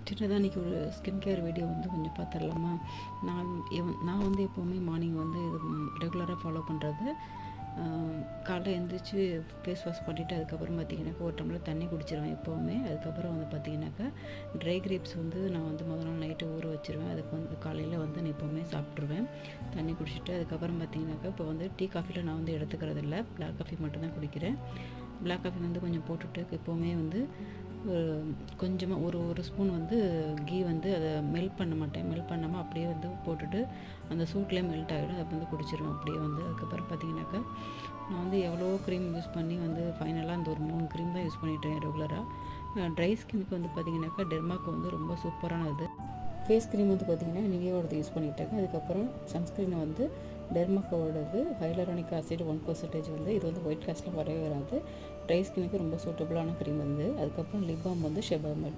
சின்னதாக இன்றைக்கி ஒரு ஸ்கின் கேர் வீடியோ வந்து கொஞ்சம் பார்த்துடலாமா. நான் வந்து எப்போவுமே மார்னிங் வந்து இது ரெகுலராக ஃபாலோ பண்ணுறது. காலைல எழுந்திரிச்சு ஃபேஸ் வாஷ் பண்ணிவிட்டு அதுக்கப்புறம் பார்த்திங்கனாக்கா ஒரு டம்ளர் தண்ணி குடிச்சிருவேன் எப்போவுமே. அதுக்கப்புறம் வந்து பார்த்திங்கனாக்கா ட்ரை கிரேப்ஸ் வந்து நான் வந்து முதல் நாள் நைட்டு ஊற வச்சுருவேன். அதுக்கு வந்து காலையில் வந்து நான் எப்போவுமே சாப்பிட்ருவேன் தண்ணி குடிச்சிட்டு. அதுக்கப்புறம் பார்த்திங்கனாக்கா இப்போ வந்து டீ காஃபியில் நான் வந்து எடுத்துக்கிறது இல்லை, பிளாக் காஃபி மட்டும்தான் குடிக்கிறேன். பிளாக் காஃபி வந்து கொஞ்சம் போட்டுட்டு எப்போவுமே வந்து கொஞ்சமாக ஒரு ஸ்பூன் வந்து கீ வந்து அதை மெல்ட் பண்ண மாட்டேன். மெல்ட் பண்ணாமல் அப்படியே வந்து போட்டுட்டு அந்த சூட்லேயே மெல்ட் ஆகிடும், அதை வந்து குடிச்சிடுவேன் அப்படியே வந்து. அதுக்கப்புறம் பார்த்திங்கனாக்கா நான் வந்து எவ்வளோ க்ரீம் யூஸ் பண்ணி வந்து ஃபைனலாக அந்த ஒரு 3 க்ரீம் தான் யூஸ் பண்ணிட்டேன் ரெகுலராக. ட்ரை ஸ்கின்னுக்கு வந்து பார்த்திங்கனாக்கா டெர்மாக்கு வந்து ரொம்ப சூப்பரானது. ஃபேஸ் க்ரீம் வந்து பார்த்திங்கன்னா நிவியாவோடது யூஸ் பண்ணிகிட்ருக்கேன். அதுக்கப்புறம் சன்ஸ்க்ரீனை வந்து டெர்மாக்கோடது ஹைலரானிக் ஆசிட் 1% வந்து இது வந்து ஒயிட் காஸ்ட்டில் வரவே வராது. ட்ரை ஸ்கின்னுக்கு ரொம்ப சூட்டபுளான க்ரீம் வந்து. அதுக்கப்புறம் லிப் பாம் வந்து ஷெபாமெட்.